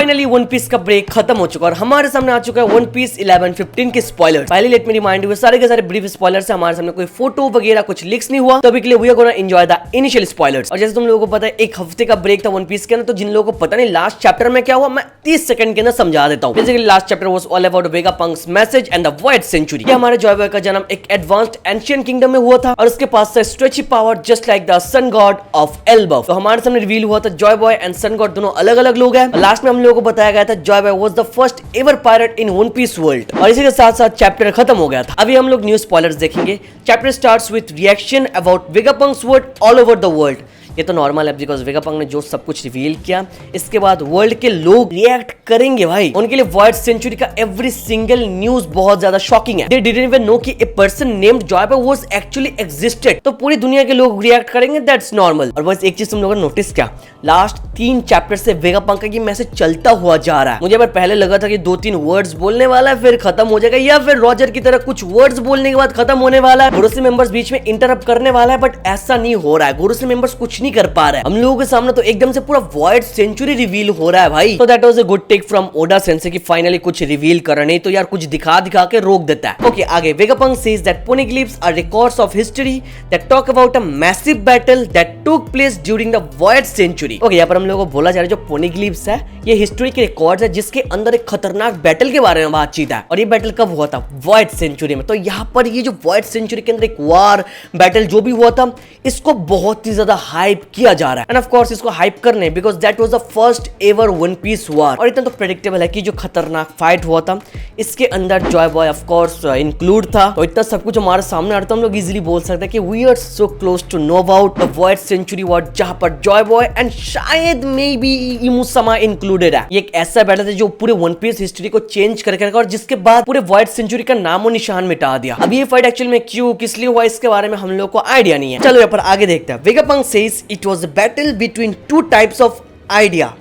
Finally one piece का break खत्म हो चुका और हमारे सामने आ चुका है वन पीस 11-15 के स्पॉइलर। पहले लेट मी रिमाइंड यू, सारे के सारे ब्रीफ स्पॉइलर से हमारे सामने कोई फोटो वगैरह कुछ लीक्स नहीं हुआ, तभी के लिए we are gonna enjoy the initial spoilers. और जैसे तुम लोगों को पता है एक हफ्ते का ब्रेक था वन पीस के अंदर, तो जिन लोगों को पता नहीं लास्ट चैप्टर में क्या हुआ, मैं 30 सेकंड के अंदर समझा देता हूँ। Basically last chapter was all about Vegapunk's message and the void century. ये हमारे जॉय बॉय का जन्म एक एडवांस्ड एंशिएंट किंगडम में हुआ था और उसके पास से stretchy power just like the sun god of Elbaf. तो हमारे सामने रिवील हुआ था Joy Boy and sun god दोनों अलग अलग लोग हैं। लास्ट में हम लोगों को बताया गया था Joy Boy was the first ever pirate in One Piece world. और इसी के साथ साथ चैप्टर खत्म हो गया था। अभी हम लोग न्यू स्पॉयलर्स देखेंगे। Chapter starts with reaction about Vegapunk's word all over the world. ये तो नॉर्मल है बिकॉज वेगापंक ने जो सब कुछ रिवील किया, इसके बाद वर्ल्ड के लोग रिएक्ट करेंगे भाई। उनके लिए वॉइड सेंचुरी का एवरी सिंगल न्यूज बहुत ज्यादा शॉकिंग है। दे डिडंट इवन नो कि a person named Joy Boy was actually existed. तो पूरी दुनिया के लोग रिएक्ट करेंगे, दैट्स नॉर्मल। और बस एक चीज तुम लोगों ने नोटिस किया, लास्ट 3 चैप्टर से वेगापंक का ये मैसेज चलता हुआ जा रहा है। मुझे पहले लगा था कि 2-3 वर्ड्स बोलने वाला है फिर खत्म हो जाएगा, या फिर रॉजर की तरह कुछ वर्ड्स बोलने के बाद खत्म होने वाला है, गुरुसी मेंबर्स बीच में इंटरप्ट करने वाला है, बट ऐसा नहीं हो रहा है। गुरुसी मेंबर्स कुछ नहीं कर पा रहा है। हम लोगों के सामने तो एकदम से पूरा वॉइड सेंचुरी रिवील हो रहा है भाई। तो that was a good take from Oda sensei कि फाइनली कुछ रिवील कर, नहीं तो यार कुछ दिखा दिखा के रोक देता है। ओके आगे Vegapunk says that poneglyphs are records of history that talk about a massive battle that took place during the void century. Okay यहाँ पर हम लोगों को बोला जा रहा है जो पोनिग्लिफ्स है ये हिस्ट्री के रिकॉर्ड्स है जिसके अंदर एक खतरनाक बैटल के बारे में बातचीत है। और ये बैटल कब हुआ था? वॉइड सेंचुरी में। तो यहाँ पर ये जो वॉइड सेंचुरी के अंदर एक वार बैटल जो भी हुआ था, इसको बहुत ही ज्यादा हाइप किया जा रहा है। एंड ऑफ कोर्स इसको हाइप करने because that was the first ever One Piece war. और इतना तो प्रेडिक्टेबल है कि जो खतरनाक फाइट हुआ था इसके अंदर Joy boy of course include था। तो इतना सब कुछ हमारे सामने आ रहा था, हम लोग इजीली बोल सकते हैं कि we are so close to know about the void century war, जहां पर जॉय बॉय एंड शायद मे बी इमुसमा इंक्लूडेड है। ये एक ऐसा बैटल था जो पूरे वन पीस हिस्ट्री को चेंज करके रखा और जिसके बाद पूरे वॉइड सेंचुरी का नामो निशान मिटा दिया। अब ये फाइट एक्चुअली में क्यों किस लिए हुआ इसके बारे में हम लोग को आइडिया नहीं है। चलो यहाँ पर आगे देखते हैं। Vegapunk says it was a battle between 2 types of idea,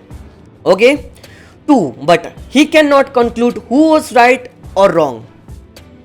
okay 2, but he can not conclude who was right और रॉन्ग।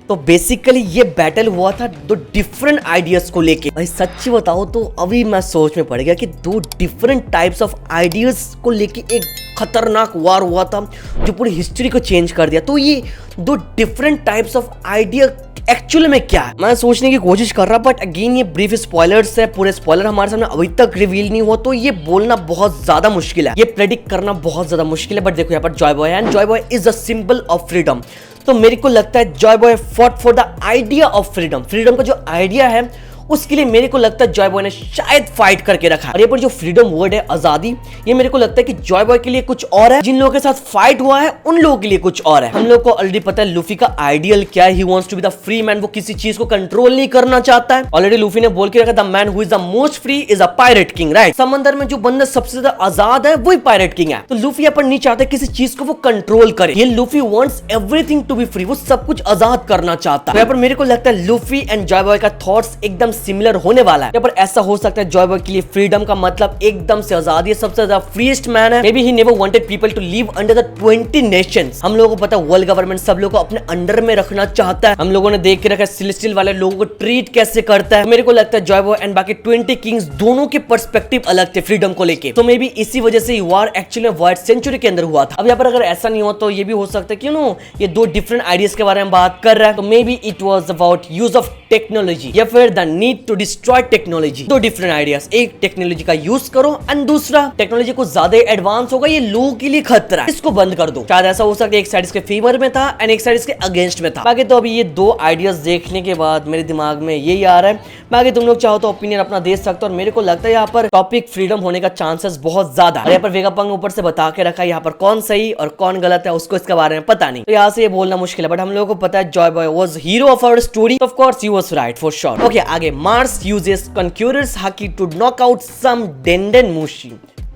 तो बेसिकली ये बैटल हुआ था 2 डिफरेंट आइडियाज को लेके। भाई सच्ची बताओ तो अभी मैं सोच में पड़ गया कि 2 डिफरेंट टाइप्स ऑफ आइडियाज को लेके एक खतरनाक वार हुआ था जो पूरी हिस्ट्री को चेंज कर दिया। तो ये 2 different types of idea actually में क्या है, मैं सोचने की कोशिश कर रहा, बट अगेन ये ब्रीफ स्पॉयलर्स है, पूरे स्पॉइलर हमारे सामने अभी तक रिवील नहीं हुआ, तो ये बोलना बहुत ज्यादा मुश्किल है, ये प्रेडिक्ट करना बहुत ज्यादा मुश्किल है। बट देखो यहाँ पर Joy Boy and Joy boy is a symbol of freedom. तो मेरे को लगता है Joy boy fought for the idea of freedom. Freedom का जो आइडिया है उसके लिए मेरे को लगता है जॉय बॉय ने शायद फाइट करके रखा। और ये पर जो फ्रीडम वर्ड है, आजादी, ये मेरे को लगता है कि जॉय बॉय के लिए कुछ और है, जिन लोगों के साथ फाइट हुआ है उन लोगों के लिए कुछ और है। हम लोग को ऑलरेडी पता है लूफी का आइडियल क्या है, he wants to be the free man. वो किसी चीज को कंट्रोल नहीं करना चाहता है। ऑलरेडी लूफी ने बोल के रखा the man who is the most free is a pirate king, right. समंदर में जो बंदा सबसे ज्यादा आजाद है वही पायरेट किंग है। तो लूफी अपन नहीं चाहते किसी चीज को वो कंट्रोल करे। ये Luffy wants everything to be free, वो सब कुछ आजाद करना चाहता है। यहाँ पर मेरे को लगता है लूफी एंड जॉय बॉय का थॉट्स एकदम सिमिलर होने वाला है। पर ऐसा हो सकता है जॉय बॉय के लिए फ्रीडम का मतलब एकदम से आजादी है, सबसे ज्यादा फ्रीएस्ट मैन है। Maybe he never wanted people to live under the 20 nations. हम लोगों को पता है वर्ल्ड गवर्नमेंट सब लोगों को अपने अंडर में रखना चाहता है। हम लोगों ने देख के रखा है सेलेस्टियल वाले लोगों को ट्रीट कैसे करता है। मेरे को लगता है जॉय बॉय एंड बाकी 20 किंग्स दोनों के पर्सपेक्टिव अलग थे फ्रीडम को लेके। तो मे बी इसी वजह से वार एक्चुअली वॉइड सेंचुरी के अंदर हुआ था। अब यहाँ पर अगर ऐसा नहीं हो तो ये भी हो सकता है कि ये 2 डिफरेंट आइडियाज के बारे में बात कर रहा है। तो maybe it was about use of technology या फिर the need to destroy technology. 2 different ideas, एक टेक्नोलॉजी का यूज करो एंड दूसरा टेक्नोलॉजी को ज्यादा एडवांस होगा, ये लोगों के लिए खतरा है, इसको बंद कर दो। शायद ऐसा हो सकता है एक साइड इसके फेवर में था एंड एक साइड इसके अगेंस्ट में था। बाकी तो अभी ये 2 आइडियाज देखने के बाद मेरे दिमाग में यही आ रहा है। बाकी तुम लोग चाहो तो ओपिनियन अपना दे सकते हो। और मेरे को लगता है यहाँ पर टॉपिक फ्रीडम होने का चांसेस बहुत ज्यादा है। यहाँ पर वेगापंक ऊपर से बता के रखा है, यहाँ पर कौन सही और कौन गलत है उसको इसके बारे में पता नहीं। तो यहाँ से ये बोलना मुश्किल है, बट हम लोगों को पता है Joy Boy was hero of our story. Of course he was right for sure. Okay आगे Mars uses conqueror's haki to knock out some den den mushi.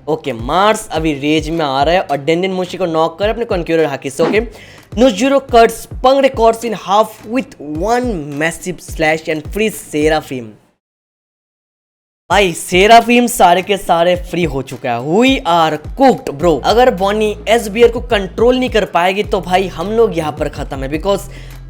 Okay Mars अभी रेज में आ रहा है और डेंडेन मुशी को नॉक कर अपने कॉन्क्यूरर हाकी से। Okay Nusjuro cuts Punk Records in half with 1 massive slash and free Seraphim. भाई सेराफिम सारे के सारे फ्री हो चुका है। We are cooked bro. अगर बॉनी एस बियर को कंट्रोल नहीं कर पाएगी तो भाई हम लोग यहाँ पर खत्म है। बिकॉज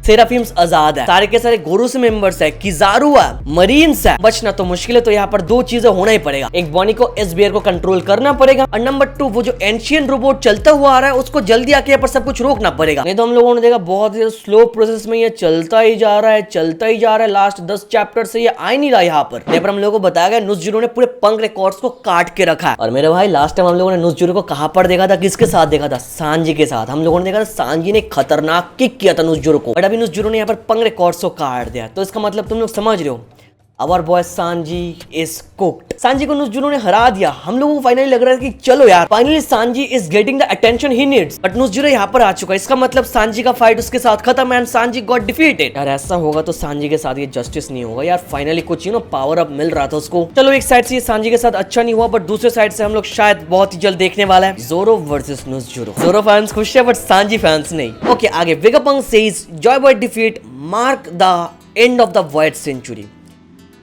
सेराफिम्स आजाद है, सारे के सारे गोरुस मेंबर्स है, किजारू है, मरीन्स है। बचना तो मुश्किल है, तो यहाँ पर दो चीजें होना ही पड़ेगा। एक बॉनी को एसबीआर को कंट्रोल करना पड़ेगा, और नंबर 2 वो जो एंशियन रोबोट चलता हुआ आ रहा है उसको जल्दी आके यहाँ पर सब कुछ रोकना पड़ेगा। नहीं तो हम लोगों ने देखा बहुत ही स्लो प्रोसेस में ये चलता ही जा रहा है, चलता ही जा रहा है। लास्ट 10 चैप्टर से ये आ ही नहीं रहा यहाँ पर हम लोगों को बताया गया नुज़ुरो ने पूरे पंक रिकॉर्ड्स को काट के रखा है। और मेरे भाई लास्ट टाइम हम लोगों ने नुज़ुरो को कहां पर देखा था, किसके साथ देखा था? सांजी के साथ। हम लोगों ने देखा था सांजी ने खतरनाक किक किया था नुज़ुरो को, बट अभी नुज़ुरो ने यहाँ पर पंक रिकॉर्ड्स को काट दिया। तो इसका मतलब तुम लोग समझ रहे हो, Our boy Sanji is cooked। Sanji को नुज़ुरो ने हरा दिया। हम लोगों को फाइनली लग रहा है कि चलो यार finally Sanji is getting the attention he needs, but नुज़ुरो यहाँ पर आ चुका है। इसका मतलब सांजी का फाइट उसके साथ खत्म एंड सांजी गॉट डिफीटेड। यार ऐसा होगा तो सांजी के साथ ये जस्टिस नहीं होगा यार। फाइनली कुछ पावर अप मिल रहा था उसको। चलो एक साइड से ये सांजी के साथ अच्छा नहीं हुआ, बट दूसरे साइड से हम लोग शायद बहुत ही जल्द देखने वाला है ज़ोरो वर्सेस नुज़ुरो। ज़ोरो फैंस खुश है बट सांजी फैंस नहीं। ओके आगे Vegapunk says Joy Boy defeat mark the end of the white century.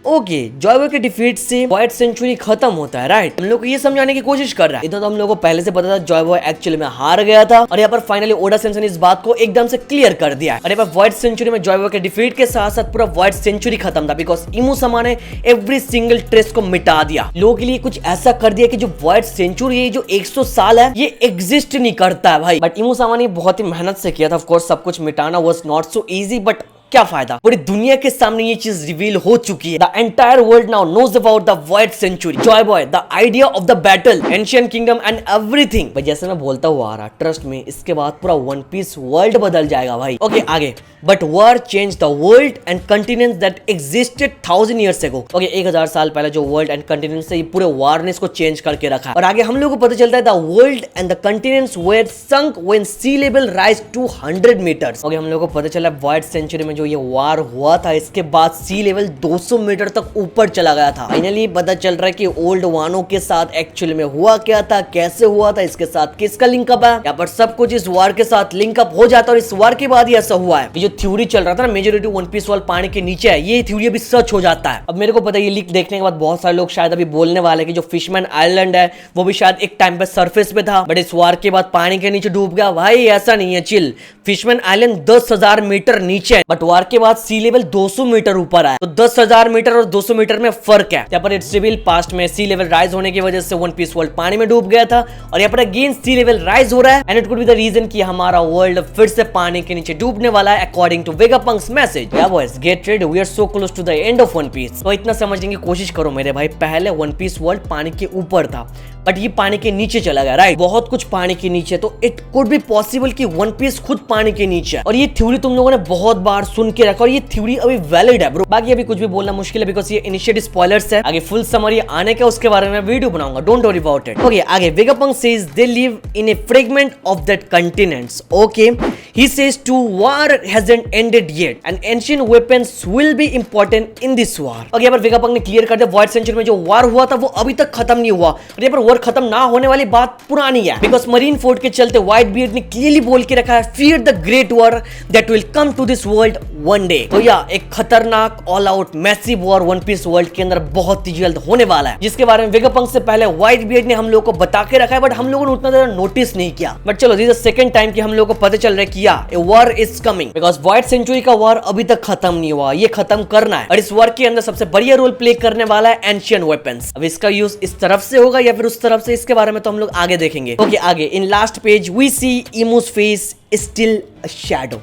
Okay Joy Boy के डिफीट से वाइट सेंचुरी खत्म होता है, राइट। हम लोग को ये समझाने की कोशिश कर रहा है। इधर तो हम लोग को पहले से पता था जॉय बॉय एक्चुअली में हार गया था, और यहाँ पर फाइनली ओडा सेंसेई ने इस बात को एकदम से क्लियर कर दिया है। और यहाँ पर व्हाइट सेंचुरी में जॉय बॉय के डिफीट के साथ साथ पूरा व्हाइट सेंचुरी खत्म था, बिकॉज इमू-sama ने एवरी सिंगल ट्रेस को मिटा दिया। लोगों के लिए कुछ ऐसा कर दिया कि जो व्हाइट सेंचुरी है, जो 100 साल है, ये एग्जिस्ट नहीं करता है भाई। बट इमू-sama ने बहुत ही मेहनत से किया था। ऑफ कोर्स सब कुछ मिटाना was not so easy, but क्या फायदा, पूरी दुनिया के सामने ये चीज रिवील हो चुकी है। The entire world now knows about the white century, Joy Boy, the idea of the battle, ancient kingdom and everything. भाई जैसे मैं बोलता हुआ आ रहा, ट्रस्ट में इसके बाद पूरा वन पीस वर्ल्ड बदल जाएगा भाई। ओके आगे, but war change the world and continents that existed 1000 years ago। Okay 1000 साल पहले जो वर्ल्ड एंड कंटिनेंट्स है, ये पूरे वॉर ने इसको चेंज करके रखा है। और आगे हम लोग को पता चलता है the world and the continents where sunk when sea level rise to 100 meters। Okay हम लोग को पता चला व्हाइट सेंचुरी में जो ये वॉर हुआ था, इसके बाद सी लेवल 200 मीटर तक ऊपर चला गया था। फाइनली पता चल रहा है कि ओल्ड वानो के साथ एक्चुअली में हुआ क्या था, कैसे हुआ था, इसके साथ किसका लिंकअप है। यहाँ पर सब कुछ इस वार के साथ लिंकअप हो जाता है, और इस वार के बाद ही ऐसा हुआ है। ये जो थ्योरी चल रहा था ना, मेजॉरिटी वन पीस वर्ल्ड पानी के नीचे है, ये थ्योरी अभी सच हो जाता है। अब मेरे को पता है ये लीक देखने के बाद बहुत सारे लोग शायद अभी बोलने वाले कि जो फिशमैन आइलैंड है वो भी शायद एक टाइम पे सरफेस पे था, बट इस वार के बाद पानी के नीचे डूब गया। भाई ऐसा नहीं है, चिल। फिशमैन आइलैंड 10,000 मीटर नीचे है, बट वार के बाद सी लेवल 200 मीटर ऊपर आया। तो 10,000 मीटर और 200 मीटर में फर्क है। यहाँ पर इट्स रिवील पास्ट में सी लेवल राइज होने की वजह से वन पीस वर्ल्ड पानी में डूब गया था, और यहाँ पर अगेन सी लेवल राइज हो रहा है, and it could be the reason कि हमारा वर्ल्ड फिर से पानी के नीचे डूबने वाला है, according to Vegapunk's message. Yeah boys get ready, we are so close to the end of One Piece. तो इतना समझने की कोशिश करो मेरे भाई, पहले वन पीस वर्ल्ड पानी के ऊपर था, बट ये पानी के नीचे चला गया, राइट। बहुत कुछ पानी के नीचे, तो इट कुड बी पॉसिबल कि वन पीस खुद पानी के नीचे है। और ये थ्योरी तुम लोगों ने बहुत बार सुन के रखा, और ये थ्योरी अभी वैलिड है ब्रो। बाकी अभी कुछ भी बोलना मुश्किल है, बिकॉज ये इनिशिएट स्पॉयलर्स है। आगे फुल समरी आने के उसके बारे में वीडियो बनाऊंगा, don't worry about it. Okay आगे Vegapunk says they live in a fragment of that continents. Okay he says the war hasn't ended yet and ancient weapons will be important in this war. Okay यहाँ पर Vegapunk ने clear कर दिया white century में जो war हुआ था वो अभी तक खत्म नहीं हुआ, और यहाँ पर वॉर खत्म ना होने वाली बात पुरानी है, बिकॉज मरीन फोर्ट के चलते व्हाइट बियर्ड ने क्लियरली बोल के रखा है, fear the great war that will come to this world one day. तो या एक खतरनाक all out massive war One Piece world के अंदर बहुत ही जल्द होने वाला है, जिसके बारे में वेगापंक से पहले व्हाइट बियर्ड ने हम लोगों को बता के रखा है, बट हम लोगों ने उतना ज्यादा नोटिस नहीं किया। बट चलो this is the second time कि हम लोगों को पता चल रहा है कि yeah a war is coming, because white century का वॉर अभी तक खत्म नहीं हुआ, ये खत्म करना है। और इस वॉर के अंदर सबसे बढ़िया रोल प्ले करने वाला है एंशिएंट वेपन्स। अब इसका यूज इस तरफ से होगा या फिर उस तरफ से, इसके बारे में तो हम लोग आगे देखेंगे। ओके आगे in last page we see Imu's face still a shadow.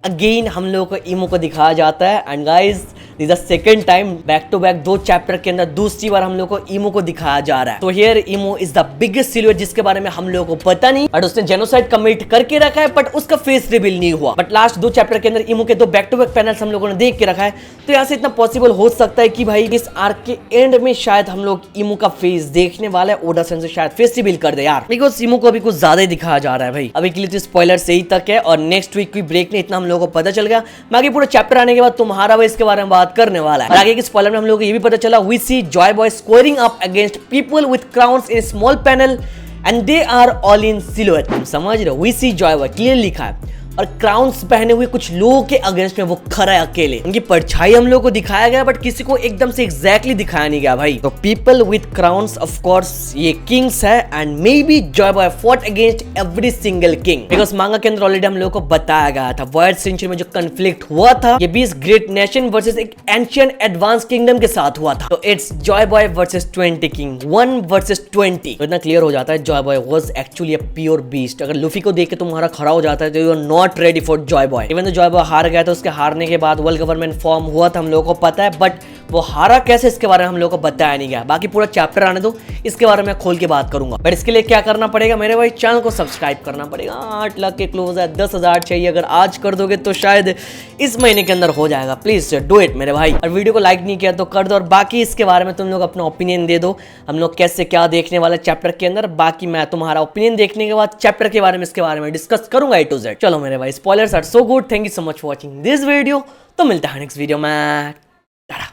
Again हम लोगों को इमू को दिखाया जाता है, and guys this is the second time back to back 2 chapter के अंदर दूसरी बार हम लोग को इमू को दिखाया जा रहा है। तो here emu is the biggest silhouette, जिसके बारे में हम लोगों को पता नहीं, बट उसने जेनोसाइड कमिट करके रखा है, बट उसका फेस रिवील नहीं हुआ। बट लास्ट 2 चैप्टर के अंदर इमू के 2 बैक टू बैक पैनल्स हम लोगों ने देख के रखा है। तो यहाँ से इतना पॉसिबल हो सकता है कि भाई इस आर्क के एंड में शायद हम लोग इमू का फेस देखने वाला है, ओडा सेंसेई शायद फेस रिवील कर दे यार, बिकॉज इमू को अभी कुछ ज्यादा ही दिखाया जा रहा है भाई। अभी के लिए तो स्पॉइलर से ही तक है, और नेक्स्ट वीक की ब्रेक में इतना हम लोगों को पता चल गया। बाकी पूरा चैप्टर आने के बाद तुम्हारा भाई इसके बारे में बात करने वाला है। आगे के स्पॉइलर में हम लोगों को ये भी पता चला, we see Joy Boy scoring up against people with crowns in small panel and they are all in silhouette. तुम समझ रहे हो, we see Joy Boy clear लिखा है, और क्राउन्स पहने हुए कुछ लोगों के अगेंस्ट में वो खड़ा है अकेले। उनकी परछाई हम लोग को दिखाया गया बट किसी को एकदम से एग्जैक्टली दिखाया नहीं गया भाई। तो people with crowns of course ये किंग्स है and may be Joy boy fought against every single king. Because मांगा के अंदर ऑलरेडी हम लोगों को बताया गया था वर्ल्ड सेंचुरी में जो कन्फ्लिक्ट हुआ था ये 20 ग्रेट नेशन वर्सेस एक एंशिएंट एडवांस किंगडम के साथ हुआ था। तो it's Joy Boy versus 20 king 1 versus 20। तो इतना क्लियर हो जाता है Joy Boy was actually a pure beast. अगर लूफी को देख के तुम्हारा खड़ा हो जाता है तो you are not ready for Joy Boy. Even though Joy Boy हार गया था, उसके हारने के बाद वर्ल्ड गवर्नमेंट फॉर्म हुआ था हम लोगों को पता है, बट वो हारा कैसे इसके बारे में हम लोगों को बताया नहीं गया। बाकी पूरा चैप्टर आने दो, इसके बारे में खोल के बात करूंगा। बट इसके लिए क्या करना पड़ेगा मेरे भाई, चैनल को सब्सक्राइब करना पड़ेगा। 8 लाख के क्लोज है, 10,000 चाहिए। अगर आज कर दोगे तो शायद इस महीने के अंदर हो जाएगा। प्लीज डू इट मेरे भाई। और वीडियो को लाइक नहीं किया तो कर दो, और बाकी इसके बारे में तुम लोग अपना ओपिनियन दे दो हम लोग कैसे क्या देखने वाले चैप्टर के अंदर। बाकी मैं तुम्हारा ओपिनियन देखने के बाद चैप्टर के बारे में इसके बारे में डिस्कस करूंगा A to Z। चलो मेरे भाई, spoilers are so good, thank you so much for watching this video. तो मिलता है नेक्स्ट वीडियो में।